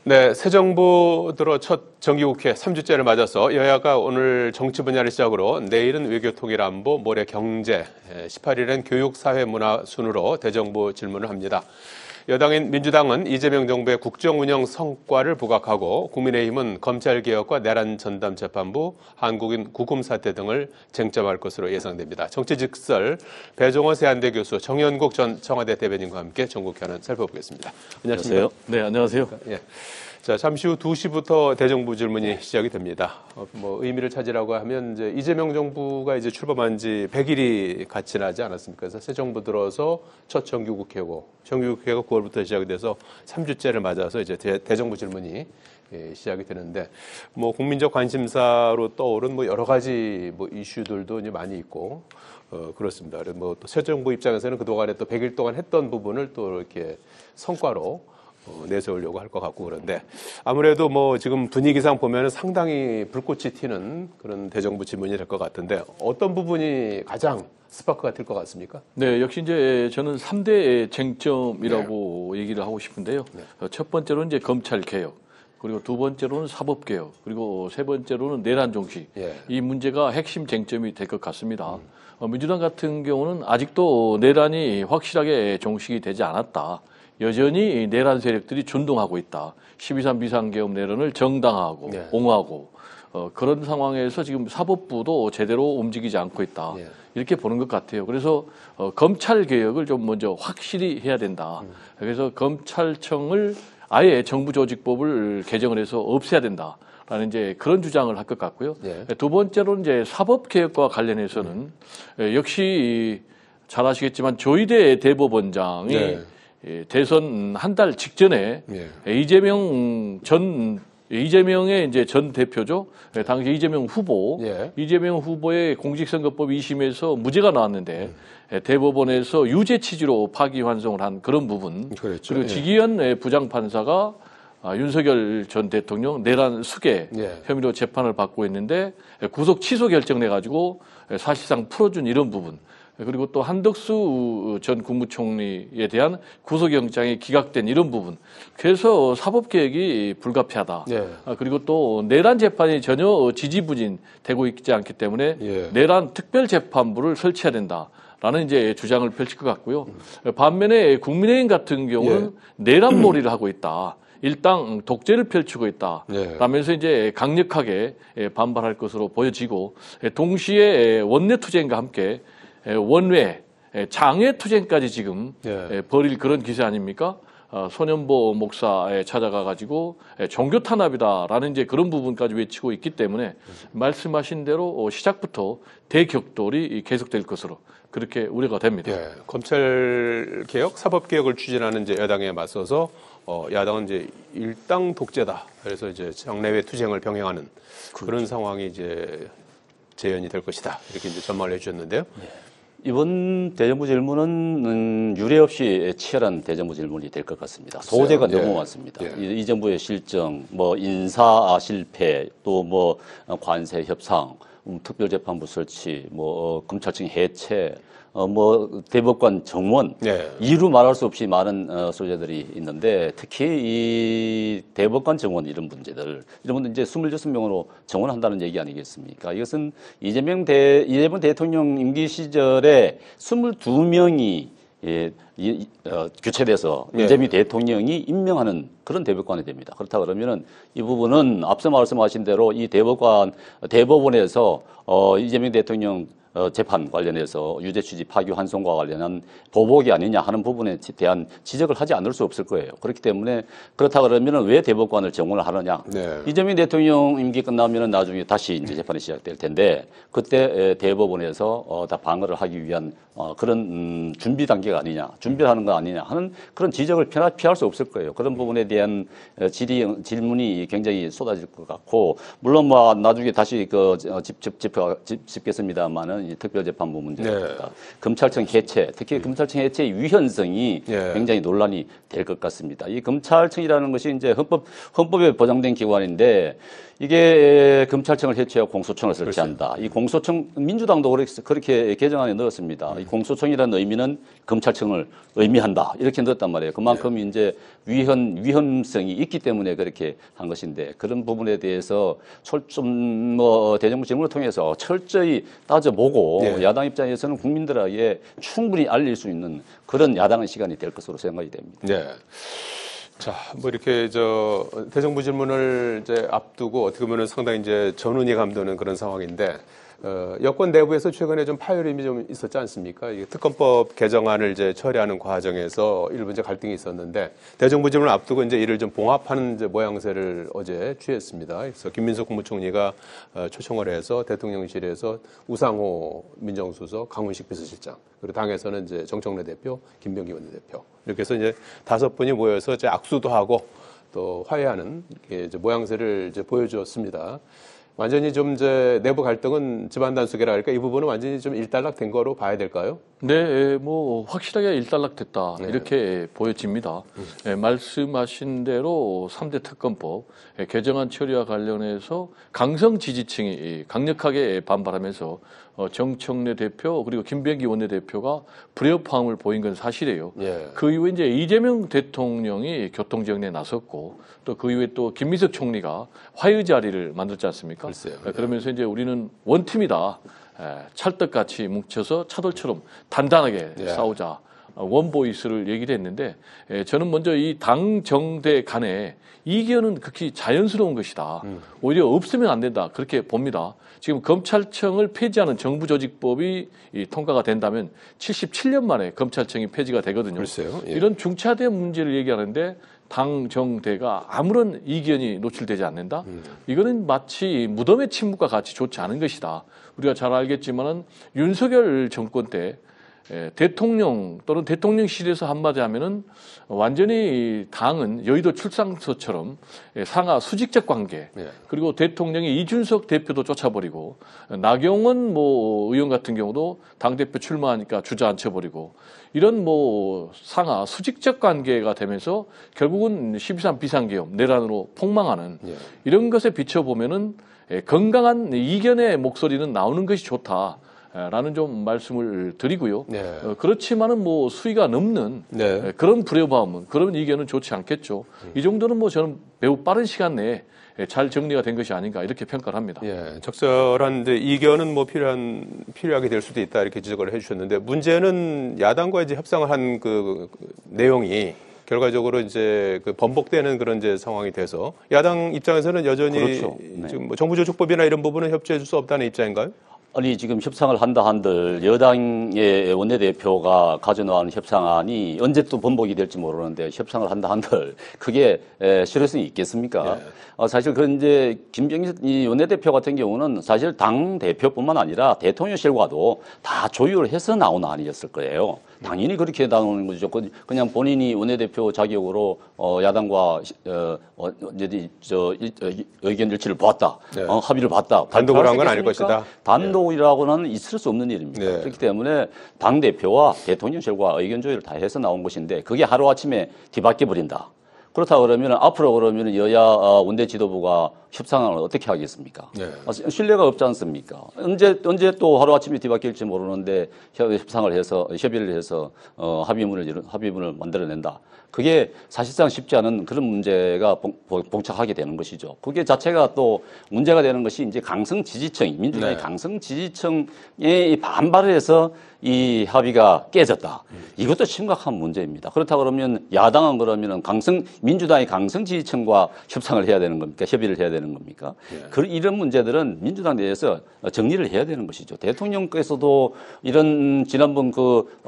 네, 새 정부 들어 첫 정기국회 3주째를 맞아서 여야가 오늘 정치 분야를 시작으로 내일은 외교통일 안보, 모레 경제, 18일엔 교육, 사회, 문화 순으로 대정부 질문을 합니다. 여당인 민주당은 이재명 정부의 국정운영 성과를 부각하고 국민의힘은 검찰개혁과 내란 전담 재판부, 한국인 구금 사태 등을 쟁점할 것으로 예상됩니다. 정치직설 배종원 세한대 교수, 정연국 전 청와대 대변인과 함께 전국 현안 살펴보겠습니다. 안녕하세요. 네, 안녕하세요. 예. 자, 잠시 후 2시부터 대정부 질문이 시작이 됩니다. 의미를 찾으라고 하면 이제 이재명 정부가 이제 출범한 지 100일이 갓 지나지 않았습니까? 그래서 새 정부 들어서 첫 정기국회고, 정기국회가 9월부터 시작이 돼서 3주째를 맞아서 이제 대정부 질문이 시작이 되는데, 국민적 관심사로 떠오른 여러 가지 이슈들도 이제 많이 있고, 그렇습니다. 그리고 또 새 정부 입장에서는 그동안에 또 100일 동안 했던 부분을 또 이렇게 성과로 내세우려고 할 것 같고, 그런데 아무래도 지금 분위기상 보면 상당히 불꽃이 튀는 그런 대정부 질문이 될 것 같은데 어떤 부분이 가장 스파크가 될 것 같습니까? 네, 역시 이제 저는 3대 쟁점이라고 얘기를 하고 싶은데요. 첫 번째로는 이제 검찰 개혁, 그리고 두 번째로는 사법 개혁, 그리고 세 번째로는 내란 종식. 이 문제가 핵심 쟁점이 될 것 같습니다. 민주당 같은 경우는 아직도 내란이 확실하게 종식이 되지 않았다. 여전히 내란 세력들이 준동하고 있다. 12.3 비상계엄 내란을 정당화하고 옹호하고 그런 상황에서 지금 사법부도 제대로 움직이지 않고 있다. 이렇게 보는 것 같아요. 그래서 검찰 개혁을 좀 먼저 확실히 해야 된다. 그래서 검찰청을 아예 정부조직법을 개정을 해서 없애야 된다. 라는 이제 그런 주장을 할 것 같고요. 두 번째로는 이제 사법 개혁과 관련해서는 역시 잘 아시겠지만 조희대 대법원장이 대선 한 달 직전에 이재명의 이제 전 대표죠. 당시 이재명 후보, 이재명 후보의 공직선거법 2심에서 무죄가 나왔는데 대법원에서 유죄 취지로 파기환송을 한 그런 부분. 그렇죠. 그리고 지기현 부장판사가 윤석열 전 대통령 내란 수괴 혐의로 재판을 받고 있는데 구속 취소 결정내 가지고 사실상 풀어준 이런 부분. 그리고 또 한덕수 전 국무총리에 대한 구속영장이 기각된 이런 부분. 그래서 사법개혁이 불가피하다. 그리고 또 내란 재판이 전혀 지지부진되고 있지 않기 때문에 내란 특별재판부를 설치해야 된다. 라는 이제 주장을 펼칠 것 같고요. 반면에 국민의힘 같은 경우는 내란몰이를 하고 있다. 일당 독재를 펼치고 있다. 라면서 이제 강력하게 반발할 것으로 보여지고 동시에 원내 투쟁과 함께 원외, 장외 투쟁까지 지금 벌일 그런 기세 아닙니까? 손현보 목사에 찾아가 가지고 종교 탄압이다라는 이제 그런 부분까지 외치고 있기 때문에 말씀하신 대로 시작부터 대격돌이 계속될 것으로 그렇게 우려가 됩니다. 검찰 개혁, 사법 개혁을 추진하는 이제 여당에 맞서서 야당은 이제 일당 독재다. 그래서 이제 장내외 투쟁을 병행하는 그런 상황이 이제 재현이 될 것이다. 이렇게 이제 전망을 해주셨는데요. 이번 대정부 질문은 유례 없이 치열한 대정부 질문이 될 것 같습니다. 소재가 너무 많습니다. 이 정부의 실정, 인사 실패, 또 관세 협상, 특별재판부 설치, 검찰청 해체, 대법관 정원, 이루 말할 수 없이 많은 소재들이 있는데 특히 이 대법관 정원 이런 문제들, 이런 분들 이제 26명으로 정원한다는 얘기 아니겠습니까? 이것은 이재명 대통령 임기 시절에 22명이 교체돼서 이재명 대통령이 임명하는 그런 대법관이 됩니다. 그렇다 그러면은 이 부분은 앞서 말씀하신 대로 이 대법원에서 이재명 대통령 재판 관련해서 유죄 취지 파기환송과 관련한 보복이 아니냐 하는 부분에 대한 지적을 하지 않을 수 없을 거예요. 그렇기 때문에 그렇다 그러면은 왜 대법관을 정원을 하느냐? 이재명 대통령 임기 끝나면은 나중에 다시 이제 재판이 시작될 텐데 그때 대법원에서 다 방어를 하기 위한 그런 준비 단계가 아니냐, 준비하는 거 아니냐 하는 그런 지적을 피할 수 없을 거예요. 그런 부분에 대한 질문이 굉장히 쏟아질 것 같고, 물론 나중에 다시 짚겠습니다만은 있는 이 특별재판부 문제입니다. 검찰청 해체, 특히 검찰청 해체의 위헌성이 굉장히 논란이 될 것 같습니다. 이 검찰청이라는 것이 이제 헌법에 보장된 기관인데 이게 검찰청을 해체하고 공소청을 설치한다. 이 공소청 민주당도 그렇게 개정안에 넣었습니다. 이 공소청이라는 의미는 검찰청을 의미한다. 이렇게 넣었단 말이에요. 그만큼 이제 위헌성이 있기 때문에 그렇게 한 것인데 그런 부분에 대해서 좀 대정부 질문을 통해서 철저히 따져보고 야당 입장에서는 국민들에게 충분히 알릴 수 있는 그런 야당의 시간이 될 것으로 생각이 됩니다. 네. 자, 뭐 이렇게 대정부 질문을 이제 앞두고 어떻게 보면 상당히 이제 전운이 감도는 그런 상황인데 여권 내부에서 최근에 좀 파열음이 좀 있었지 않습니까? 이게 특검법 개정안을 이제 처리하는 과정에서 일부 이제 갈등이 있었는데 대정부 질문을 앞두고 이제 이를 좀 봉합하는 이제 모양새를 어제 취했습니다. 그래서 김민석 국무총리가 초청을 해서 대통령실에서 우상호 민정수석, 강훈식 비서실장 그리고 당에서는 이제 정청래 대표, 김병기 원내대표 이렇게 해서 이제 5분이 모여서 이제 악수도 하고 또 화해하는 이제 모양새를 이제 보여주었습니다. 완전히 좀 이제 내부 갈등은 집안 단속이라 할까 이 부분은 완전히 좀 일단락된 거로 봐야 될까요? 네, 뭐 확실하게 일단락됐다 이렇게 보여집니다. 말씀하신 대로 3대 특검법 개정안 처리와 관련해서 강성 지지층이 강력하게 반발하면서 정청래 대표 그리고 김병기 원내대표가 불협화음을 보인 건 사실이에요. 그 이후에 이제 이재명 대통령이 교통정리에 나섰고 또 그 이후에 또 김민석 총리가 화해 자리를 만들지 않습니까? 글쎄요. 그러면서 이제 우리는 원팀이다. 찰떡같이 뭉쳐서 차돌처럼 단단하게 싸우자. 원보이스를 얘기를 했는데 저는 먼저 이 당정대 간에 이견은 극히 자연스러운 것이다. 오히려 없으면 안 된다. 그렇게 봅니다. 지금 검찰청을 폐지하는 정부조직법이 통과가 된다면 77년 만에 검찰청이 폐지가 되거든요. 글쎄요. 이런 중차대 문제를 얘기하는데 당정대가 아무런 이견이 노출되지 않는다. 이거는 마치 무덤의 침묵과 같이 좋지 않은 것이다. 우리가 잘 알겠지만은 윤석열 정권 때 대통령 또는 대통령실에서 한마디 하면은 완전히 당은 여의도 출상소처럼 상하 수직적 관계 그리고 대통령이 이준석 대표도 쫓아버리고 나경원 의원 같은 경우도 당대표 출마하니까 주저앉혀버리고 이런 상하 수직적 관계가 되면서 결국은 12.3 비상계엄 내란으로 폭망하는 이런 것에 비춰보면은 건강한 이견의 목소리는 나오는 것이 좋다. 라는 좀 말씀을 드리고요. 그렇지만은 수위가 넘는 그런 불협화음은 그런 이견은 좋지 않겠죠. 이 정도는 저는 매우 빠른 시간 내에 잘 정리가 된 것이 아닌가 이렇게 평가를 합니다. 적절한 이견은 필요하게 될 수도 있다 이렇게 지적을 해주셨는데 문제는 야당과 이제 협상을 한 그 내용이 결과적으로 이제 번복되는 그런 이제 상황이 돼서 야당 입장에서는 여전히 지금 정부조직법이나 이런 부분은 협조해 줄 수 없다는 입장인가요? 아니 지금 협상을 한다 한들 여당의 원내대표가 가져나온 협상안이 언제 또 번복이 될지 모르는데 협상을 한다 한들 그게 실효성이 있겠습니까? 사실 이제 김병기 원내대표 같은 경우는 사실 당 대표뿐만 아니라 대통령실과도 다 조율을 해서 나온 안이었을 거예요. 당연히 그렇게 나오는 거죠. 그냥 본인이 원내대표 자격으로 야당과 의견 일치를 보았다, 합의를 봤다. 단독으로 한 건 아닐 것이다. 단독이라고는 있을 수 없는 일입니다. 그렇기 때문에 당 대표와 대통령실과 의견 조율을 다 해서 나온 것인데 그게 하루 아침에 뒤바뀌어 버린다. 그렇다 그러면 앞으로 여야 원내 지도부가 협상을 어떻게 하겠습니까? 신뢰가 없지 않습니까? 언제 또 하루아침에 뒤바뀔지 모르는데 협의를 해서 합의문을 만들어낸다. 그게 사실상 쉽지 않은 그런 문제가 봉착하게 되는 것이죠. 그게 자체가 또 문제가 되는 것이 이제 강성 지지층, 민주당의 강성 지지층에 반발을 해서 이 합의가 깨졌다. 이것도 심각한 문제입니다. 그렇다 그러면 야당은 민주당의 강성 지지층과 협상을 해야 되는 겁니까? 협의를 해야 되는 겁니까? 이런 문제들은 민주당 내에서 정리를 해야 되는 것이죠. 대통령께서도 이런 지난번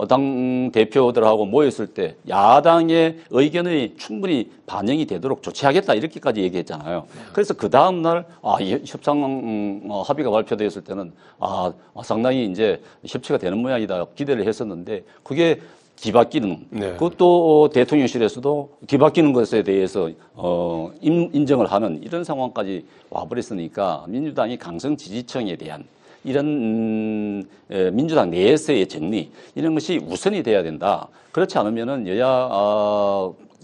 당 대표들하고 모였을 때 야당의 의견이 충분히 반영이 되도록 조치하겠다 이렇게까지 얘기했잖아요. 그래서 그 다음 날 협상 합의가 발표되었을 때는 상당히 이제 협치가 되는 모양이다 기대를 했었는데 그게 뒤바뀌는 그것도 대통령실에서도 뒤바뀌는 것에 대해서 인정을 하는 이런 상황까지 와버렸으니까 민주당이 강성 지지층에 대한 이런 민주당 내에서의 정리 이런 것이 우선이 돼야 된다. 그렇지 않으면은 여야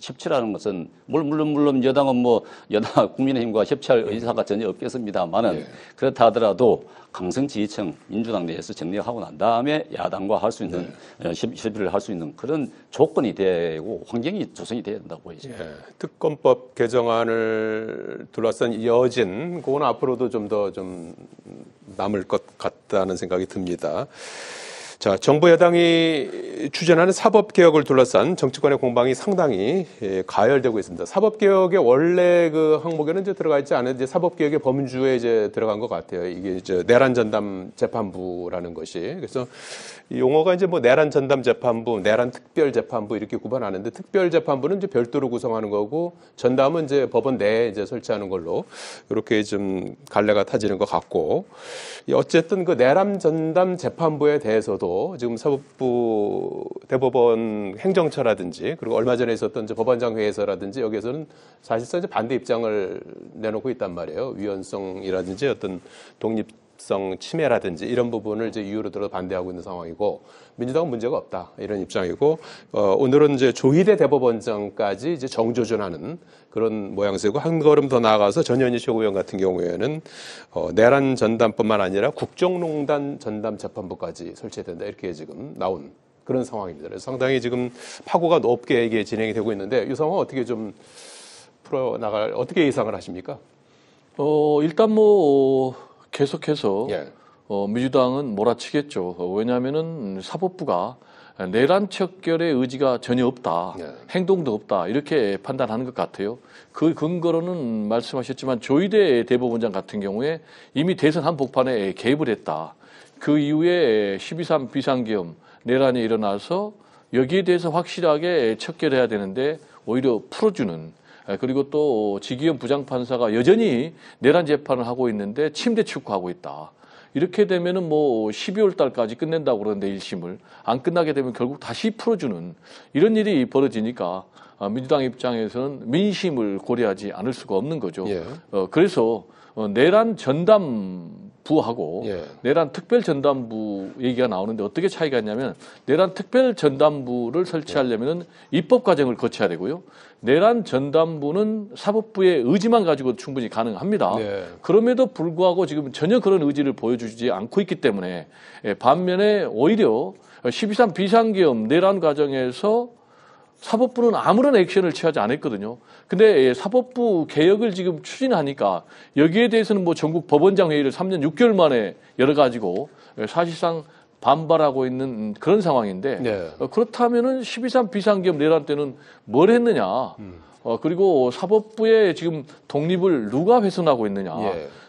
협치라는 것은 물론 여당은 뭐 여당 국민의힘과 협치할 의사가 전혀 없겠습니다만은 그렇다 하더라도 강성 지지층 민주당 내에서 정리하고 난 다음에 야당과 할 수 있는 협의를 할 수 있는 그런 조건이 되고 환경이 조성이 돼야 된다고 보이죠. 특검법 개정안을 둘러싼 여진 그건 앞으로도 좀 더 좀 남을 것 같다는 생각이 듭니다. 자, 정부 여당이 추진하는 사법개혁을 둘러싼 정치권의 공방이 상당히 가열되고 있습니다. 사법개혁의 원래 그 항목에는 이제 들어가 있지 않은 이제 사법개혁의 범주에 이제 들어간 것 같아요. 이게 이제 내란 전담 재판부라는 것이. 그래서 이 용어가 이제 뭐 내란 전담 재판부, 내란 특별 재판부 이렇게 구분하는데 특별 재판부는 이제 별도로 구성하는 거고 전담은 이제 법원 내에 이제 설치하는 걸로 이렇게 좀 갈래가 타지는 것 같고 어쨌든 그 내란 전담 재판부에 대해서도 지금 사법부 대법원 행정처라든지 그리고 얼마 전에 있었던 이제 법원장 회의에서라든지 여기에서는 사실상 이제 반대 입장을 내놓고 있단 말이에요. 위헌성이라든지 어떤 독립성 침해라든지 이런 부분을 이제 이유로 들어 반대하고 있는 상황이고 민주당은 문제가 없다 이런 입장이고 오늘은 이제 조희대 대법원장까지 이제 정조준하는 그런 모양새고 한 걸음 더 나아가서 전현희 최고위원 같은 경우에는 내란 전담뿐만 아니라 국정농단 전담 재판부까지 설치된다 이렇게 지금 나온 그런 상황입니다. 그래서 상당히 지금 파고가 높게 이게 진행이 되고 있는데 이 상황 어떻게 좀 풀어나갈 어떻게 예상을 하십니까? 일단 뭐 계속해서 민주당은 몰아치겠죠. 왜냐하면은 사법부가 내란 척결의 의지가 전혀 없다. 행동도 없다. 이렇게 판단하는 것 같아요. 그 근거로는 말씀하셨지만 조희대 대법원장 같은 경우에 이미 대선 한복판에 개입을 했다. 그 이후에 12.3 비상계엄 내란이 일어나서 여기에 대해서 확실하게 척결해야 되는데 오히려 풀어주는 그리고 또 지기현 부장판사가 여전히 내란 재판을 하고 있는데 침대 축구하고 있다. 이렇게 되면은 뭐 12월 달까지 끝낸다고 그러는데 1심을 안 끝나게 되면 결국 다시 풀어주는 이런 일이 벌어지니까 민주당 입장에서는 민심을 고려하지 않을 수가 없는 거죠. 그래서 내란 전담부하고 내란 특별전담부 얘기가 나오는데 어떻게 차이가 있냐면 내란 특별전담부를 설치하려면 입법 과정을 거쳐야 되고요. 내란 전담부는 사법부의 의지만 가지고 충분히 가능합니다. 그럼에도 불구하고 지금 전혀 그런 의지를 보여주지 않고 있기 때문에 반면에 오히려 12.3 비상계엄 내란 과정에서 사법부는 아무런 액션을 취하지 않았거든요. 근데 사법부 개혁을 지금 추진하니까 여기에 대해서는 뭐 전국 법원장 회의를 3년 6개월 만에 열어가지고 사실상 반발하고 있는 그런 상황인데 그렇다면은 12.3 비상계엄 내란 때는 뭘 했느냐? 그리고 사법부의 지금 독립을 누가 훼손하고 있느냐?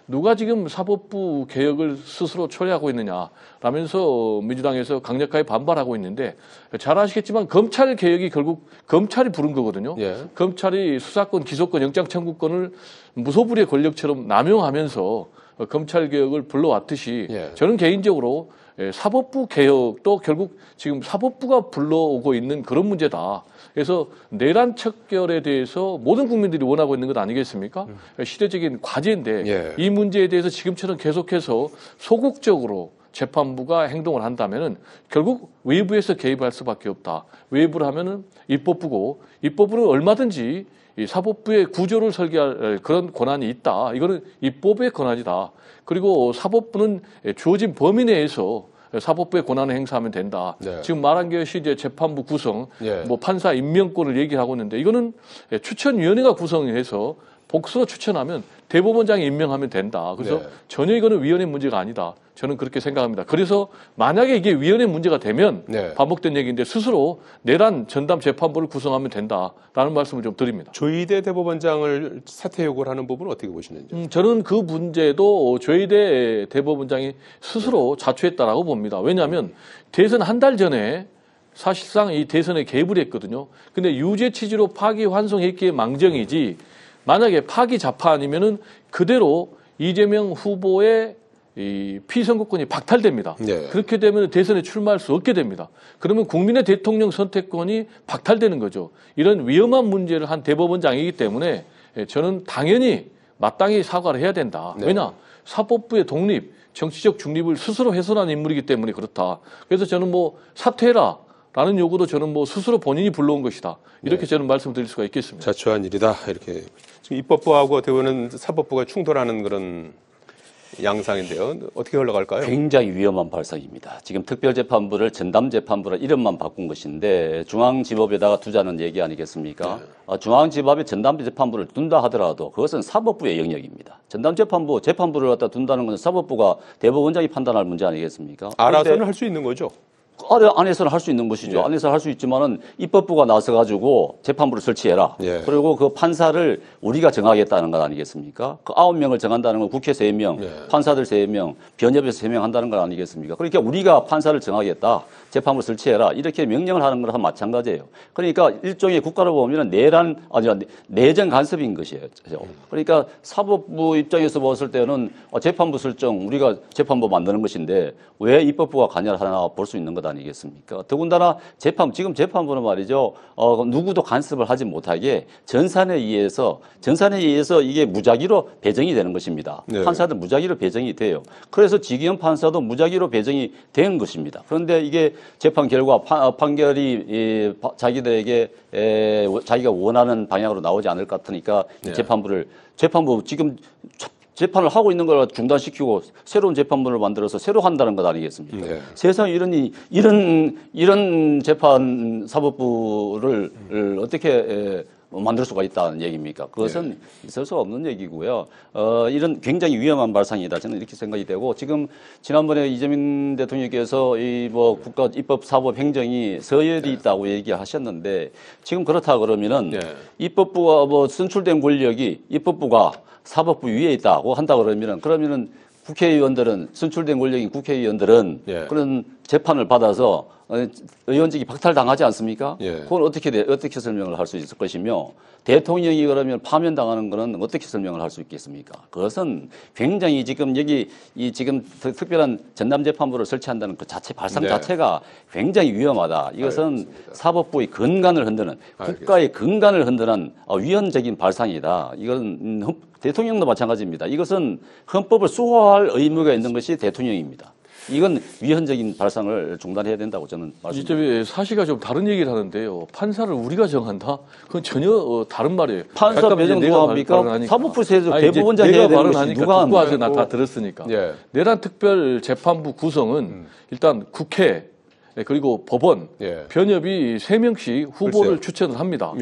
누가 지금 사법부 개혁을 스스로 초래하고 있느냐? 라면서 민주당에서 강력하게 반발하고 있는데 잘 아시겠지만 검찰 개혁이 결국 검찰이 부른 거거든요. 검찰이 수사권, 기소권, 영장 청구권을 무소불위의 권력처럼 남용하면서 검찰 개혁을 불러왔듯이 저는 개인적으로 사법부 개혁도 결국 지금 사법부가 불러오고 있는 그런 문제다. 그래서 내란 척결에 대해서 모든 국민들이 원하고 있는 것 아니겠습니까? 시대적인 과제인데 이 문제에 대해서 지금처럼 계속해서 소극적으로 재판부가 행동을 한다면은 결국 외부에서 개입할 수밖에 없다. 외부를 하면은 입법부고 입법부는 얼마든지 이 사법부의 구조를 설계할 그런 권한이 있다. 이거는 입법의 권한이다. 그리고 사법부는 주어진 범위 내에서 사법부의 권한을 행사하면 된다. 지금 말한 것이 이제 재판부 구성, 뭐 판사 임명권을 얘기하고 있는데 이거는 추천위원회가 구성해서 복수로 추천하면 대법원장이 임명하면 된다. 그래서 전혀 이거는 위원회 문제가 아니다. 저는 그렇게 생각합니다. 그래서 만약에 이게 위원회 문제가 되면 반복된 얘기인데 스스로 내란 전담 재판부를 구성하면 된다라는 말씀을 좀 드립니다. 조희대 대법원장을 사퇴 요구를 하는 부분은 어떻게 보시는지? 저는 그 문제도 조희대 대법원장이 스스로 자초했다라고 봅니다. 왜냐하면 대선 한 달 전에 사실상 이 대선에 개입을 했거든요. 근데 유죄 취지로 파기 환송했기에 망정이지 만약에 파기 자파 아니면은 그대로 이재명 후보의 이 피선거권이 박탈됩니다. 그렇게 되면 대선에 출마할 수 없게 됩니다. 그러면 국민의 대통령 선택권이 박탈되는 거죠. 이런 위험한 문제를 한 대법원장이기 때문에 저는 당연히 마땅히 사과를 해야 된다. 왜냐? 사법부의 독립, 정치적 중립을 스스로 훼손한 인물이기 때문에 그렇다. 그래서 저는 뭐 사퇴해라. 라는 요구도 저는 뭐 스스로 본인이 불러온 것이다. 이렇게 저는 말씀드릴 수가 있겠습니다. 자초한 일이다. 이렇게 지금 입법부하고 어떻게 보면 사법부가 충돌하는 그런 양상인데요. 어떻게 흘러갈까요? 굉장히 위험한 발상입니다. 지금 특별재판부를 전담재판부라 이름만 바꾼 것인데 중앙지법에다가 두자는 얘기 아니겠습니까? 중앙지법에 전담재판부를 둔다 하더라도 그것은 사법부의 영역입니다. 전담재판부, 재판부를 갖다 둔다는 것은 사법부가 대법원장이 판단할 문제 아니겠습니까? 알아서는 할 수 있는 거죠. 안에서는 할 수 있는 것이죠. 예. 안에서 할 수 있지만은 입법부가 나서가지고 재판부를 설치해라. 예. 그리고 그 판사를 우리가 정하겠다는 것 아니겠습니까? 그 9명을 정한다는 건 국회 3명, 예. 판사들 3명, 변협에서 3명 한다는 것 아니겠습니까? 그러니까 우리가 판사를 정하겠다. 재판부를 설치해라. 이렇게 명령을 하는 거랑 마찬가지예요. 그러니까 일종의 국가로 보면 내정 간섭인 것이에요. 그러니까 사법부 입장에서 봤을 때는 재판부 설정, 우리가 재판부 만드는 것인데 왜 입법부가 관여를 하나 볼 수 있는 것 아니겠습니까? 더군다나 지금 재판부는 말이죠. 누구도 간섭을 하지 못하게 전산에 의해서 이게 무작위로 배정이 되는 것입니다. 네. 판사들 무작위로 배정이 돼요. 그래서 지기현 판사도 무작위로 배정이 된 것입니다. 그런데 이게 재판 결과 판결이 자기들에게 자기가 원하는 방향으로 나오지 않을 것 같으니까 네. 재판부 지금 재판을 하고 있는 걸 중단시키고 새로운 재판부를 만들어서 새로 한다는 것 아니겠습니까? 네. 세상에 이런 재판 사법부를 어떻게 만들 수가 있다는 얘기입니까? 그것은 있을 수 없는 얘기고요. 이런 굉장히 위험한 발상이다. 저는 이렇게 생각이 되고 지금 지난번에 이재명 대통령께서 이 뭐 국가 입법, 사법, 행정이 서열이 있다고 얘기하셨는데 지금 그렇다 그러면은 입법부가 뭐 선출된 권력이 입법부가 사법부 위에 있다고 한다 그러면은 국회의원들은 선출된 권력인 국회의원들은 그런 재판을 받아서 의원직이 박탈당하지 않습니까? 그건 어떻게 설명을 할 수 있을 것이며 대통령이 그러면 파면당하는 거는 어떻게 설명을 할 수 있겠습니까? 그것은 굉장히 지금 지금 특별한 전담재판부를 설치한다는 그 발상 자체가 굉장히 위험하다. 이것은 알겠습니다. 사법부의 근간을 흔드는 국가의 근간을 흔드는 위헌적인 발상이다. 이건 대통령도 마찬가지입니다. 이것은 헌법을 수호할 의무가 있는 것이 대통령입니다. 이건 위헌적인 발상을 중단해야 된다고 저는 말씀드립니다. 이 점에 사실과 좀 다른 얘기를 하는데요. 판사를 우리가 정한다? 그건 전혀 다른 말이에요. 판사 배정 누가 합니까? 사법부에서 대법원장 해야 되는 것이 누가 누가 하세요? 나 다 들었으니까. 내란 특별 재판부 구성은 일단 국회 그리고 법원, 변협이 3명씩 후보를 추천을 합니다.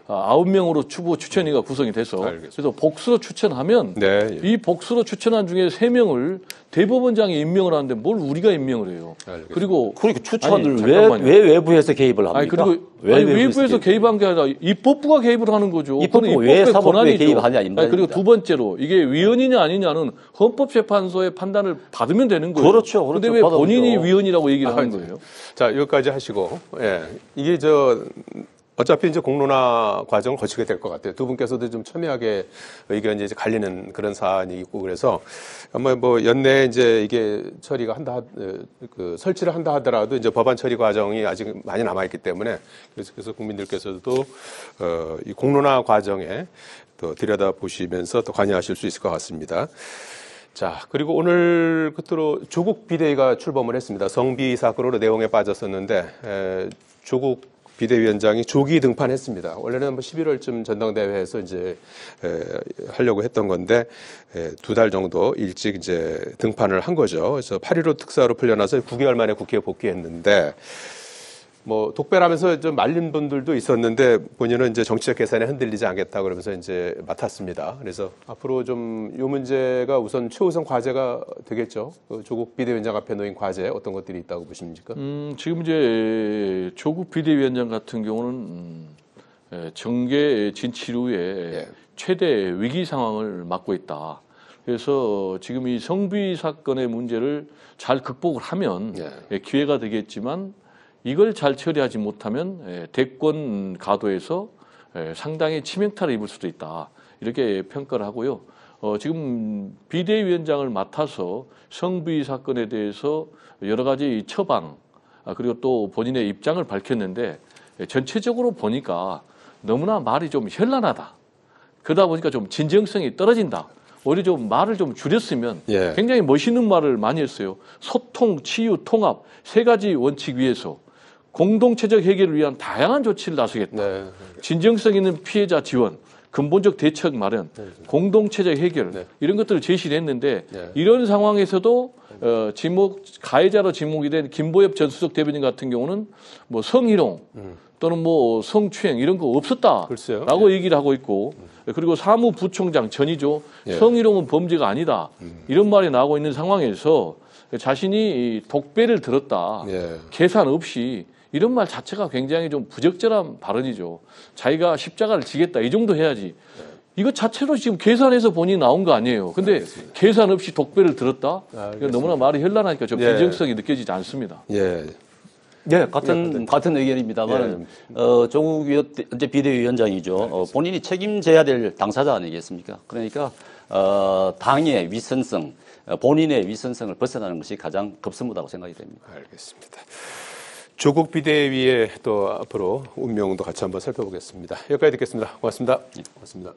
9명으로 추천위가 구성이 돼서 그래서 복수로 추천하면 이 복수로 추천한 중에 3명을 대법원장이 임명을 하는데 뭘 우리가 임명을 해요. 그리고 추천을 왜 외부에서 개입을 합니까? 외부에서 개입한 게 아니라 입법부가 개입을 하는 거죠. 입법부가 왜 사법부에 개입하냐. 그리고 두 번째로 이게 위헌이냐 아니냐는 헌법재판소의 판단을 받으면 되는 거예요. 그렇죠. 그런데 왜 본인이 위헌이라고 얘기를 하는 거예요? 자, 여기까지 하시고, 이게 어차피 이제 공론화 과정을 거치게 될 것 같아요. 두 분께서도 좀 첨예하게 의견이 이제 갈리는 그런 사안이 있고 그래서 아마 뭐 연내에 이제 이게 처리가 설치를 한다 하더라도 이제 법안 처리 과정이 아직 많이 남아있기 때문에 그래서 국민들께서도 이 공론화 과정에 또 들여다보시면서 또 관여하실 수 있을 것 같습니다. 자, 그리고 오늘 끝으로 조국 비대위가 출범을 했습니다. 성비 사건으로 내용에 빠졌었는데, 조국 비대위원장이 조기 등판했습니다. 원래는 11월쯤 전당대회에서 이제, 하려고 했던 건데, 2달 정도 일찍 이제 등판을 한 거죠. 그래서 8.15 특사로 풀려나서 9개월 만에 국회에 복귀했는데, 뭐 독배라면서 좀 말린 분들도 있었는데 본인은 이제 정치적 계산에 흔들리지 않겠다 그러면서 이제 맡았습니다. 그래서 앞으로 좀 이 문제가 우선 최우선 과제가 되겠죠. 조국 비대위원장 앞에 놓인 과제 어떤 것들이 있다고 보십니까? 지금 이제 조국 비대위원장 같은 경우는 정계 진출 후에 최대 위기 상황을 맞고 있다. 그래서 지금 이 성비 사건의 문제를 잘 극복을 하면 기회가 되겠지만 이걸 잘 처리하지 못하면 대권 가도에서 상당히 치명타를 입을 수도 있다. 이렇게 평가를 하고요. 지금 비대위원장을 맡아서 성비 사건에 대해서 여러 가지 처방 그리고 또 본인의 입장을 밝혔는데 전체적으로 보니까 너무나 말이 좀 현란하다. 그러다 보니까 좀 진정성이 떨어진다. 오히려 좀 말을 좀 줄였으면 예. 굉장히 멋있는 말을 많이 했어요. 소통, 치유, 통합 세 가지 원칙 위에서 공동체적 해결을 위한 다양한 조치를 나서겠다. 네. 진정성 있는 피해자 지원, 근본적 대책 마련, 공동체적 해결 네. 이런 것들을 제시를 했는데 네. 이런 상황에서도 가해자로 지목이 된 김보엽 전 수석 대변인 같은 경우는 뭐 성희롱 또는 뭐 성추행 이런 거 없었다라고 글쎄요. 얘기를 하고 있고 그리고 사무부총장 전이죠. 예. 성희롱은 범죄가 아니다. 이런 말이 나오고 있는 상황에서 자신이 이 독배를 들었다. 예. 계산 없이 이런 말 자체가 굉장히 좀 부적절한 발언이죠. 자기가 십자가를 지겠다 이 정도 해야지. 이거 자체로 지금 계산해서 본인이 나온 거 아니에요. 근데 알겠습니다. 계산 없이 독배를 들었다? 이거 알겠습니다. 너무나 말이 현란하니까 좀 예. 진정성이 느껴지지 않습니다. 예. 네, 같은 의견입니다만, 조국 이제 비대위원장이죠. 본인이 책임져야 될 당사자 아니겠습니까? 그러니까, 당의 위선성, 본인의 위선성을 벗어나는 것이 가장 급선무다고 생각이 됩니다. 알겠습니다. 조국 비대위의 또 앞으로 운명도 같이 한번 살펴보겠습니다. 여기까지 듣겠습니다. 고맙습니다. 고맙습니다.